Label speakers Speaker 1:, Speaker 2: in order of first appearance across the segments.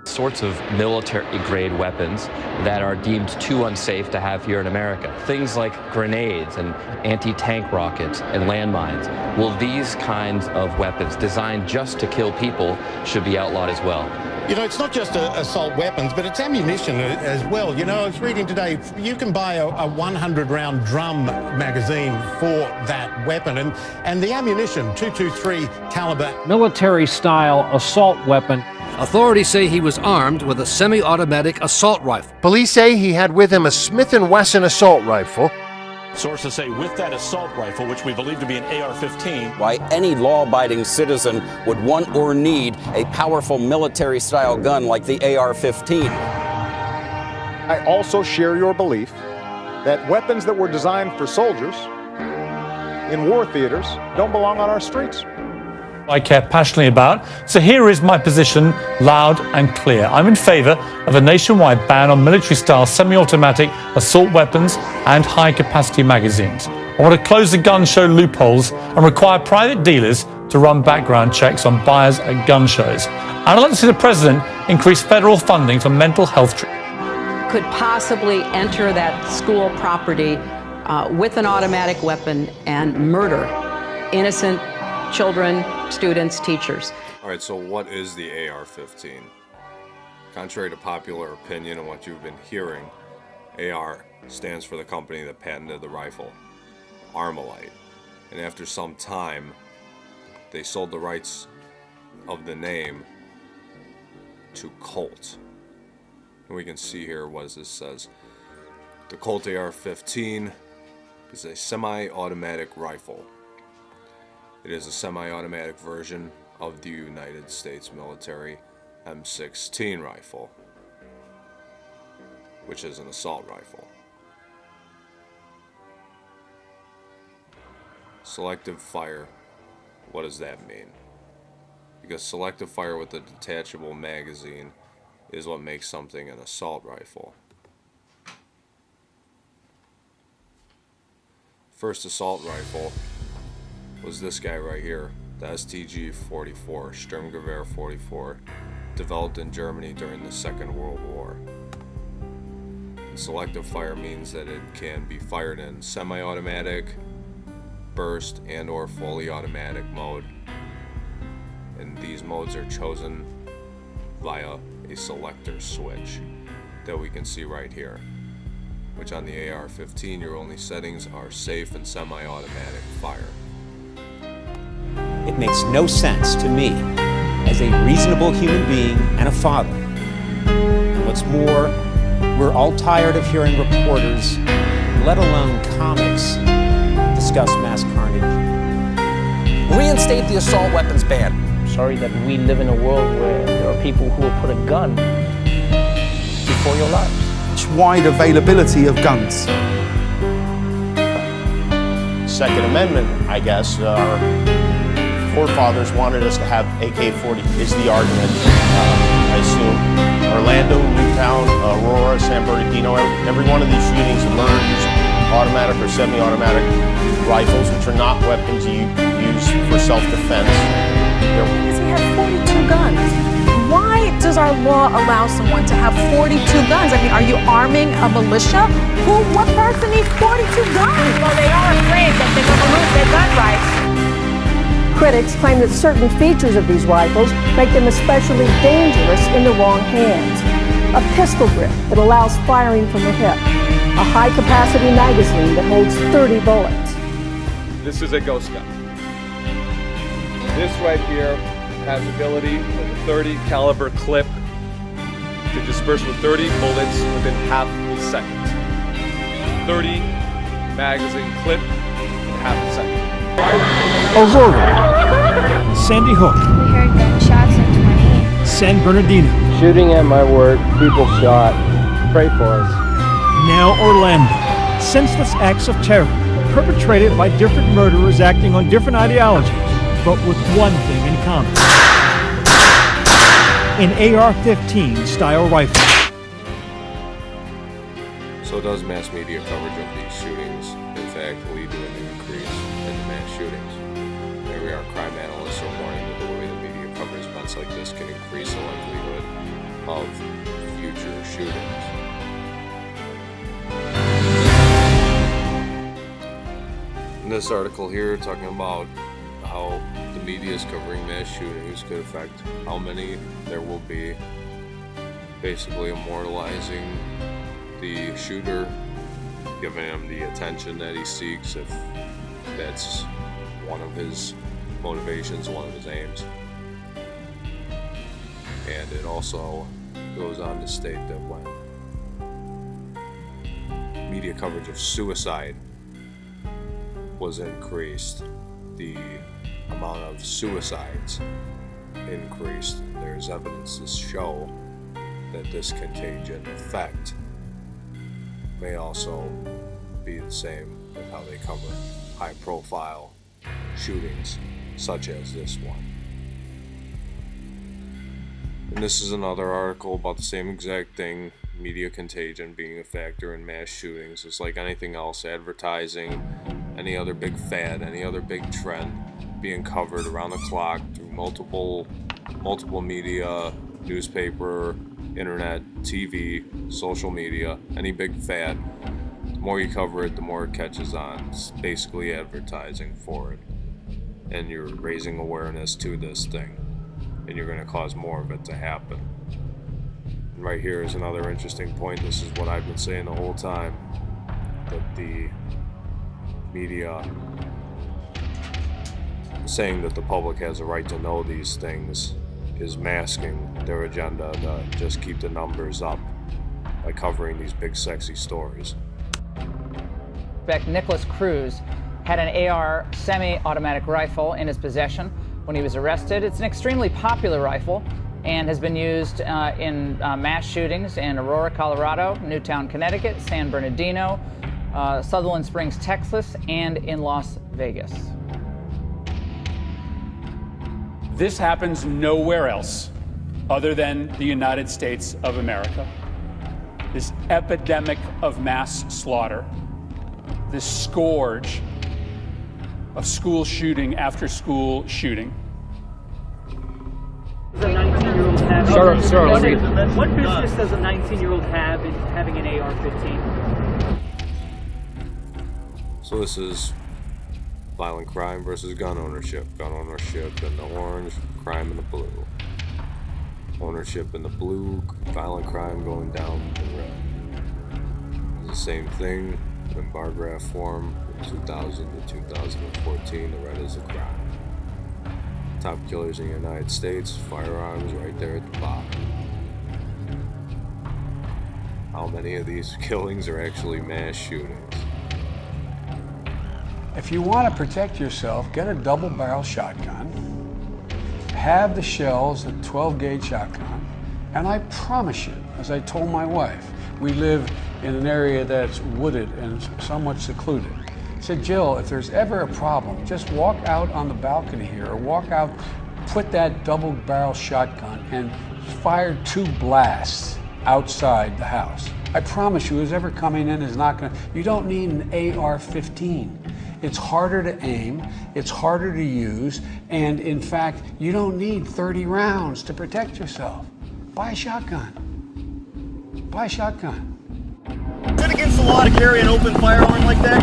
Speaker 1: Sorts of military-grade weapons that are deemed too unsafe to have here in America. Things like grenades and anti-tank rockets and landmines. Well, these kinds of weapons designed just to kill people should be outlawed as well.
Speaker 2: You know, it's not just assault weapons, but it's ammunition as well. You know, I was reading today, you can buy a 100-round drum magazine for that weapon, and the ammunition, .223 caliber.
Speaker 3: Military-style assault weapon.
Speaker 4: Authorities say he was armed with a semi-automatic assault rifle.
Speaker 5: Police say he had with him a Smith & Wesson assault rifle.
Speaker 6: Sources say with that assault rifle, which we believe to be an AR-15.
Speaker 7: Why any law-abiding citizen would want or need a powerful military-style gun like the AR-15.
Speaker 8: I also share your belief that weapons that were designed for soldiers in war theaters don't belong on our streets.
Speaker 9: I care passionately about. So here is my position, loud and clear. I'm in favor of a nationwide ban on military-style semi-automatic assault weapons and high-capacity magazines. I want to close the gun show loopholes and require private dealers to run background checks on buyers at gun shows. And I'd like to see the president increase federal funding for mental health treatment.
Speaker 10: Could possibly enter that school property with an automatic weapon and murder innocent children, students, teachers.
Speaker 11: All right, so what is the AR-15? Contrary to popular opinion and what you've been hearing, AR stands for the company that patented the rifle, Armalite. And after some time, they sold the rights of the name to Colt. And we can see here what this says. The Colt AR-15 is a semi-automatic rifle. It is a semi-automatic version of the United States military M16 rifle, which is an assault rifle. Selective fire, what does that mean? Because selective fire with a detachable magazine is what makes something an assault rifle. First assault rifle was this guy right here, the STG-44, Sturmgewehr 44, developed in Germany during the Second World War. And selective fire means that it can be fired in semi-automatic, burst, and or fully automatic mode. And these modes are chosen via a selector switch that we can see right here, which on the AR-15 your only settings are safe and semi-automatic fire.
Speaker 12: It makes no sense to me as a reasonable human being and a father. What's more, we're all tired of hearing reporters, let alone comics, discuss mass carnage.
Speaker 7: Reinstate the assault weapons ban.
Speaker 3: Sorry that we live in a world where there are people who will put a gun before your life.
Speaker 13: Wide availability of guns.
Speaker 14: Second Amendment, I guess, our forefathers wanted us to have AK-40 is the argument, I assume. Orlando, Newtown, Aurora, San Bernardino, every one of these shootings, murders, automatic or semi-automatic rifles, which are not weapons you use for self-defense.
Speaker 15: Because he had 42 guns. Why does our law allow someone to have 42 guns? I mean, are you arming a militia? What person needs 42 guns?
Speaker 16: Well, they are afraid that they're going to lose their gun rights.
Speaker 17: Critics claim that certain features of these rifles make them especially dangerous in the wrong hands. A pistol grip that allows firing from the hip. A high-capacity magazine that holds 30 bullets.
Speaker 18: This is a ghost gun. This right here has ability with a 30 caliber clip to disperse with 30 bullets within half a second. 30 magazine clip in half a second.
Speaker 3: Aurora, Sandy Hook,
Speaker 16: We heard gunshots in 20.
Speaker 3: San Bernardino,
Speaker 19: shooting at my work, people shot. Pray for us.
Speaker 3: now Orlando. Senseless acts of terror perpetrated by different murderers acting on different ideologies, but with one thing in common: an AR-15 style rifle.
Speaker 11: So does mass media coverage of these shootings in fact lead to an increase in mass shootings? Here we are, crime analysts are warning that the way the media covers events like this can increase the likelihood of future shootings. In this article here, talking about how the media is covering mass shootings could affect how many there will be, basically immortalizing the shooter, giving him the attention that he seeks if that's one of his motivations, one of his aims. And it also goes on to state that when media coverage of suicide was increased, the amount of suicides increased. There's evidence to show that this contagion effect may also be the same with how they cover high-profile shootings such as this one. And this is another article about the same exact thing, media contagion being a factor in mass shootings. It's like anything else, advertising, any other big fad, any other big trend being covered around the clock through multiple media, newspaper, internet, TV, social media, any big fad. The more you cover it, the more it catches on. It's basically advertising for it. And you're raising awareness to this thing. And you're going to cause more of it to happen. And right here is another interesting point. This is what I've been saying the whole time. That the media saying that the public has a right to know these things is masking their agenda to just keep the numbers up by covering these big sexy stories.
Speaker 20: Nicholas Cruz had an AR semi-automatic rifle in his possession when he was arrested. It's an extremely popular rifle and has been used in mass shootings in Aurora, Colorado, Newtown, Connecticut, San Bernardino, Sutherland Springs, Texas, and in Las Vegas.
Speaker 21: This happens nowhere else other than the United States of America. This epidemic of mass slaughter, this scourge of school shooting after school shooting.
Speaker 22: Does a 19-year-old have? What business does a 19-year-old have in having an AR-15?
Speaker 11: So this is violent crime versus gun ownership. Gun ownership in the orange, crime in the blue. Ownership in the blue, violent crime going down in red. It's the same thing in bar graph form from 2000 to 2014. The red is a crime. Top killers in the United States, firearms right there at the bottom. How many of these killings are actually mass shootings?
Speaker 23: If you want to protect yourself, get a double-barrel shotgun, have the shells, a 12-gauge shotgun, and I promise you, as I told my wife, we live in an area that's wooded and somewhat secluded. I said, Jill, if there's ever a problem, just walk out on the balcony here or walk out, put that double-barrel shotgun and fire 2 blasts outside the house. I promise you, whoever's ever coming in is not going to, you don't need an AR-15. It's harder to aim, it's harder to use, and in fact, you don't need 30 rounds to protect yourself. Buy a shotgun. Buy a shotgun.
Speaker 24: Is it against the law to carry an open firearm like that?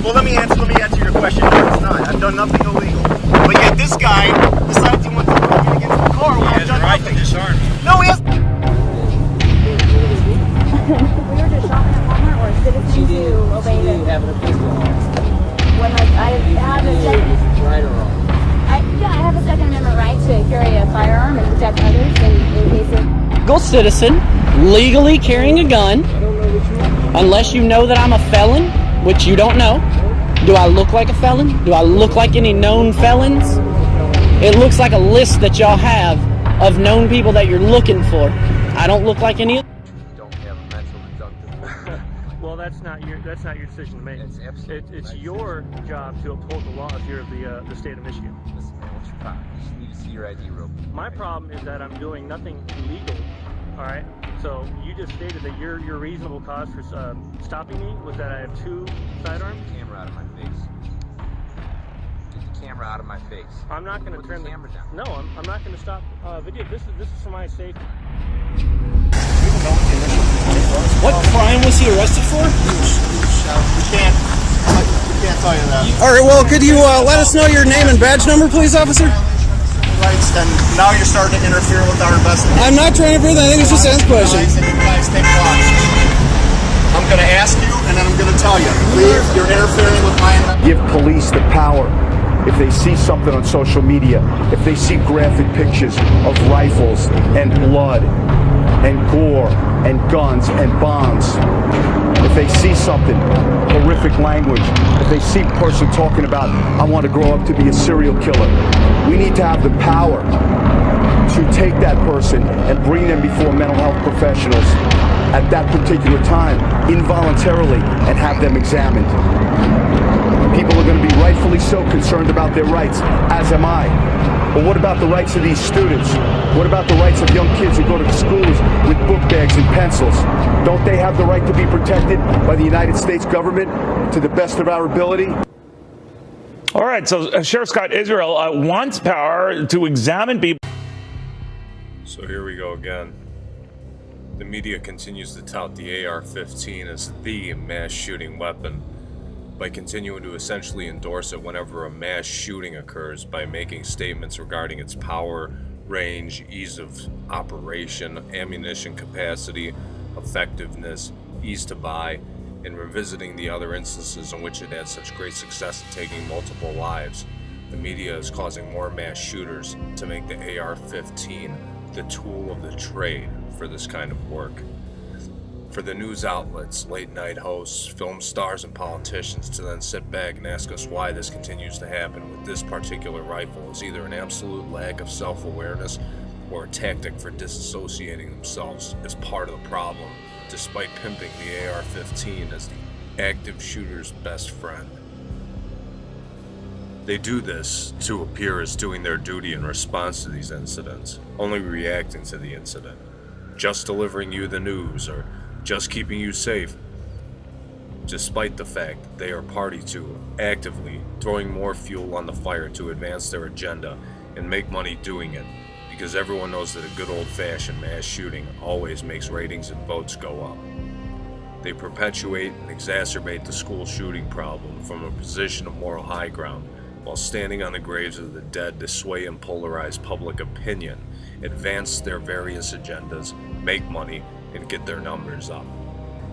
Speaker 24: Well, let me answer your question. No, it's not. I've done nothing illegal. But yet this guy decides he wants to run me against the car when I've done nothing. Disarm you. No, he has.
Speaker 16: We were just shopping at Walmart, or citizens who obey the...
Speaker 20: having a pistol on.
Speaker 16: When I have a second...
Speaker 20: Right or wrong?
Speaker 16: I have a Second Amendment right to carry a firearm and protect others in case of...
Speaker 25: Legal citizen, legally carrying a gun, unless you know that I'm a felon, which you don't know. Do I look like a felon? Do I look like any known felons? It looks like a list that y'all have of known people that you're looking for. I don't look like any of them.
Speaker 22: Well, that's not your decision to make. It's your job to uphold the laws here of the state of Michigan.
Speaker 26: Listen, man, what's your problem? You just need to see your ID real quick.
Speaker 22: My problem is that I'm doing nothing illegal. All right. So you just stated that your reasonable cause for stopping me was that I have 2 sidearms.
Speaker 26: Get the camera out of my face. Get the camera camera out of my face.
Speaker 22: I'm not going to turn
Speaker 26: the camera down.
Speaker 22: No, I'm not going to stop video. This is for my safety.
Speaker 1: What crime was he arrested for?
Speaker 24: We can't tell you that.
Speaker 1: All right, well, could you let us know your name and badge number, please, officer?
Speaker 24: Rights, and now you're starting to interfere with our investigation.
Speaker 1: I'm not trying to interfere. I think it's just ask questions.
Speaker 24: Guys, take blocks. I'm going to ask you, and then I'm going to tell you. Leave. You're interfering with my investigation.
Speaker 2: Give police the power. If they see something on social media, if they see graphic pictures of rifles and blood and gore and guns and bombs, if they see something, horrific language, if they see a person talking about, I want to grow up to be a serial killer, we need to have the power to take that person and bring them before mental health professionals at that particular time, involuntarily, and have them examined. People are going to be rightfully so concerned about their rights, as am I. But what about the rights of these students? What about the rights of young kids who go to schools with book bags and pencils? Don't they have the right to be protected by the United States government to the best of our ability?
Speaker 4: All right, so Sheriff Scott Israel wants power to examine people.
Speaker 11: So here we go again. The media continues to tout the AR-15 as the mass shooting weapon by continuing to essentially endorse it whenever a mass shooting occurs by making statements regarding its power, range, ease of operation, ammunition capacity, effectiveness, ease to buy, and revisiting the other instances in which it had such great success in taking multiple lives. The media is causing more mass shooters to make the AR-15 the tool of the trade for this kind of work. For the news outlets, late night hosts, film stars, and politicians to then sit back and ask us why this continues to happen with this particular rifle is either an absolute lack of self-awareness or a tactic for disassociating themselves as part of the problem, despite pimping the AR-15 as the active shooter's best friend. They do this to appear as doing their duty in response to these incidents, only reacting to the incident, just delivering you the news or just keeping you safe, despite the fact that they are party to actively throwing more fuel on the fire to advance their agenda and make money doing it, because everyone knows that a good old-fashioned mass shooting always makes ratings and votes go up. They perpetuate and exacerbate the school shooting problem from a position of moral high ground, while standing on the graves of the dead to sway and polarize public opinion, advance their various agendas, make money, and get their numbers up.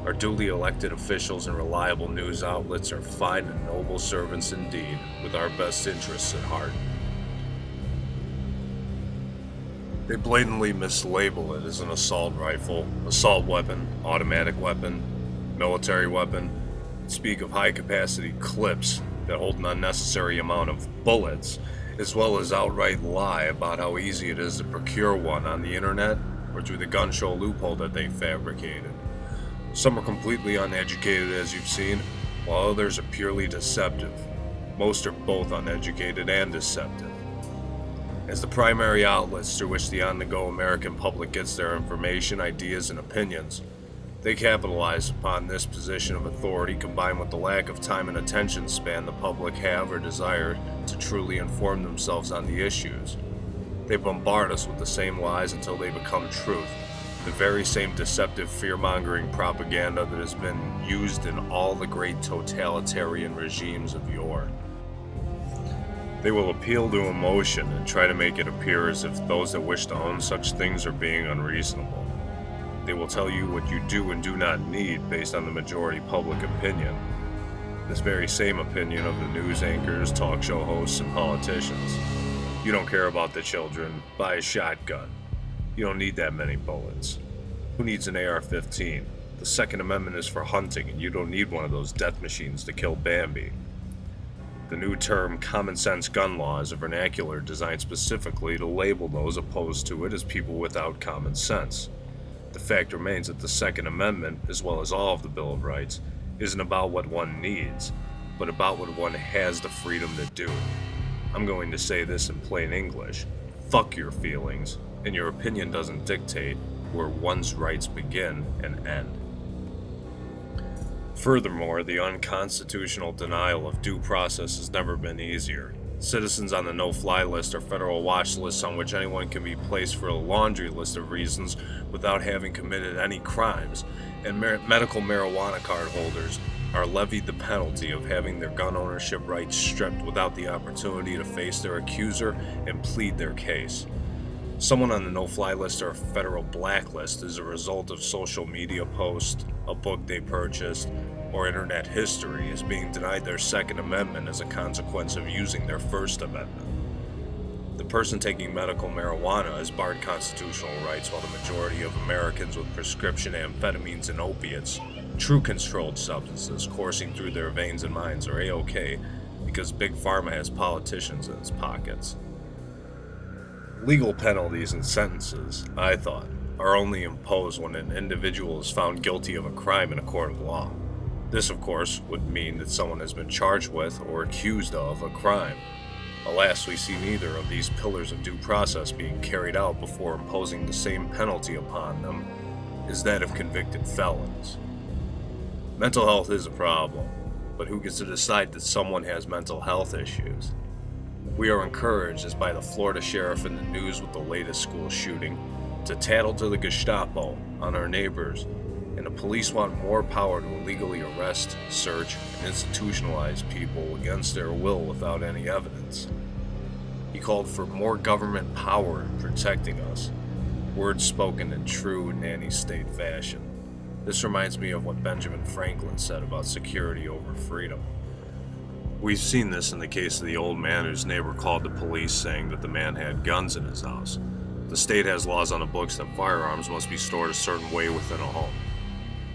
Speaker 11: Our duly elected officials and reliable news outlets are fine and noble servants indeed, with our best interests at heart. They blatantly mislabel it as an assault rifle, assault weapon, automatic weapon, military weapon, and speak of high-capacity clips that hold an unnecessary amount of bullets, as well as outright lie about how easy it is to procure one on the internet or through the gun show loophole that they fabricated. Some are completely uneducated, as you've seen, while others are purely deceptive. Most are both uneducated and deceptive. As the primary outlets through which the on-the-go American public gets their information, ideas, and opinions, they capitalize upon this position of authority combined with the lack of time and attention span the public have or desire to truly inform themselves on the issues. They bombard us with the same lies until they become truth, the very same deceptive fear-mongering propaganda that has been used in all the great totalitarian regimes of yore. They will appeal to emotion and try to make it appear as if those that wish to own such things are being unreasonable. They will tell you what you do and do not need based on the majority public opinion. This very same opinion of the news anchors, talk show hosts, and politicians. You don't care about the children, buy a shotgun. You don't need that many bullets. Who needs an AR-15? The Second Amendment is for hunting, and you don't need one of those death machines to kill Bambi. The new term common sense gun law is a vernacular designed specifically to label those opposed to it as people without common sense. The fact remains that the Second Amendment, as well as all of the Bill of Rights, isn't about what one needs, but about what one has the freedom to do. I'm going to say this in plain English. Fuck your feelings, and your opinion doesn't dictate where one's rights begin and end. Furthermore, the unconstitutional denial of due process has never been easier. Citizens on the no-fly list are federal watch lists on which anyone can be placed for a laundry list of reasons without having committed any crimes, and medical marijuana card holders are levied the penalty of having their gun ownership rights stripped without the opportunity to face their accuser and plead their case. Someone on the no-fly list or a federal blacklist is a result of social media posts, a book they purchased, or internet history is being denied their Second Amendment as a consequence of using their First Amendment. The person taking medical marijuana is barred constitutional rights, while the majority of Americans with prescription amphetamines and opiates, true controlled substances coursing through their veins and minds, are A-OK because Big Pharma has politicians in its pockets. Legal penalties and sentences, I thought, are only imposed when an individual is found guilty of a crime in a court of law. This, of course, would mean that someone has been charged with or accused of a crime. Alas, we see neither of these pillars of due process being carried out before imposing the same penalty upon them as that of convicted felons. Mental health is a problem, but who gets to decide that someone has mental health issues? We are encouraged, as by the Florida sheriff in the news with the latest school shooting, to tattle to the Gestapo on our neighbors, and the police want more power to illegally arrest, search, and institutionalize people against their will without any evidence. He called for more government power in protecting us, words spoken in true nanny state fashion. This reminds me of what Benjamin Franklin said about security over freedom. We've seen this in the case of the old man whose neighbor called the police saying that the man had guns in his house. The state has laws on the books that firearms must be stored a certain way within a home.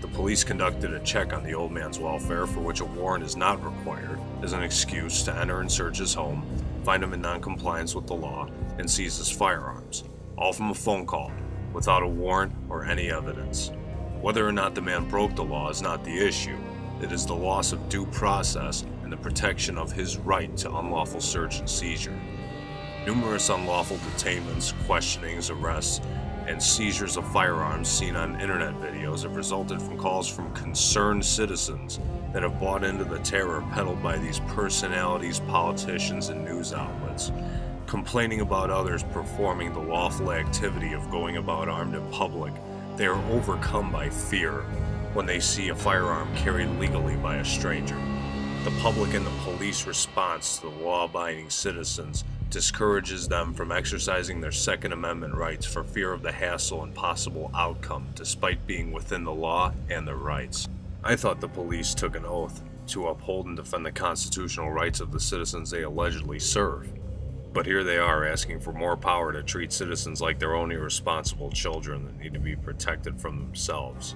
Speaker 11: The police conducted a check on the old man's welfare, for which a warrant is not required, as an excuse to enter and search his home, find him in non-compliance with the law, and seize his firearms, all from a phone call, without a warrant or any evidence. Whether or not the man broke the law is not the issue. It is the loss of due process and the protection of his right to unlawful search and seizure. Numerous unlawful detainments, questionings, arrests, and seizures of firearms seen on internet videos have resulted from calls from concerned citizens that have bought into the terror peddled by these personalities, politicians, and news outlets. Complaining about others performing the lawful activity of going about armed in public, they are overcome by fear when they see a firearm carried legally by a stranger. The public and the police response to the law-abiding citizens discourages them from exercising their Second Amendment rights for fear of the hassle and possible outcome, despite being within the law and their rights. I thought the police took an oath to uphold and defend the constitutional rights of the citizens they allegedly serve. But here they are asking for more power to treat citizens like their own irresponsible children that need to be protected from themselves.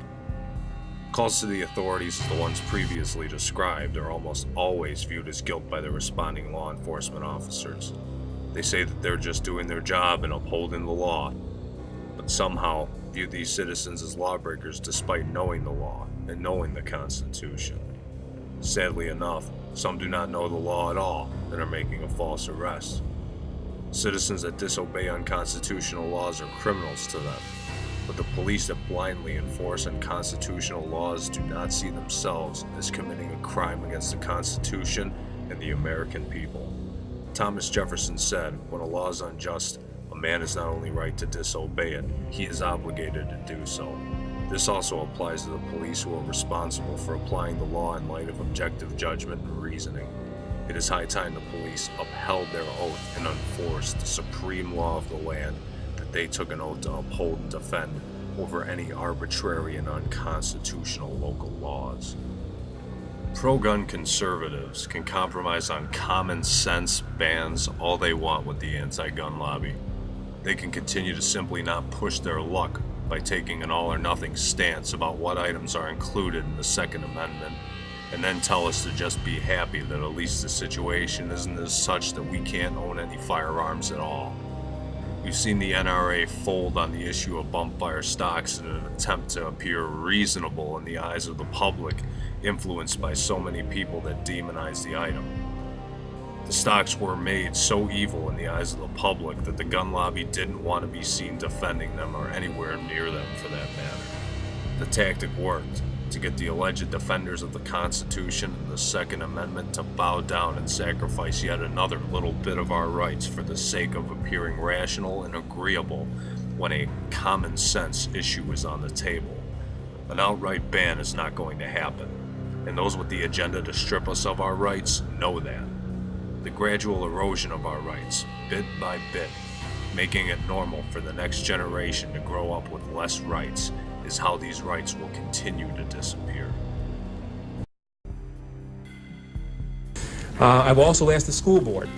Speaker 11: Calls to the authorities as the ones previously described are almost always viewed as guilt by the responding law enforcement officers. They say that they're just doing their job and upholding the law, but somehow view these citizens as lawbreakers despite knowing the law and knowing the Constitution. Sadly enough, some do not know the law at all and are making a false arrest. Citizens that disobey unconstitutional laws are criminals to them, but the police that blindly enforce unconstitutional laws do not see themselves as committing a crime against the Constitution and the American people. Thomas Jefferson said, when a law is unjust, a man is not only right to disobey it, he is obligated to do so. This also applies to the police who are responsible for applying the law in light of objective judgment and reasoning. It is high time the police upheld their oath and enforced the supreme law of the land that they took an oath to uphold and defend over any arbitrary and unconstitutional local laws. Pro-gun conservatives can compromise on common sense bans all they want with the anti-gun lobby. They can continue to simply not push their luck by taking an all-or-nothing stance about what items are included in the Second Amendment, and then tell us to just be happy that at least the situation isn't as such that we can't own any firearms at all. We've seen the NRA fold on the issue of bumpfire stocks in an attempt to appear reasonable in the eyes of the public, influenced by so many people that demonize the item. The stocks were made so evil in the eyes of the public that the gun lobby didn't want to be seen defending them or anywhere near them for that matter. The tactic worked. to get the alleged defenders of the Constitution and the Second Amendment to bow down and sacrifice yet another little bit of our rights for the sake of appearing rational and agreeable when a common sense issue is on the table. An outright ban is not going to happen, and those with the agenda to strip us of our rights know that. The gradual erosion of our rights, bit by bit, making it normal for the next generation to grow up with less rights, is how these rights will continue to disappear.
Speaker 5: I've also asked the school board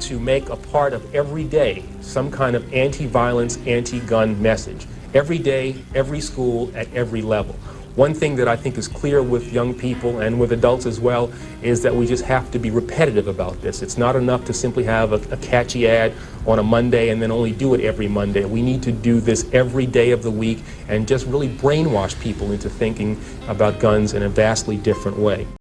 Speaker 5: to make a part of every day some kind of anti-violence, anti-gun message. Every day, every school, at every level. One thing that I think is clear with young people and with adults as well is that we just have to be repetitive about this. It's not enough to simply have a catchy ad on a Monday and then only do it every Monday. We need to do this every day of the week and just really brainwash people into thinking about guns in a vastly different way.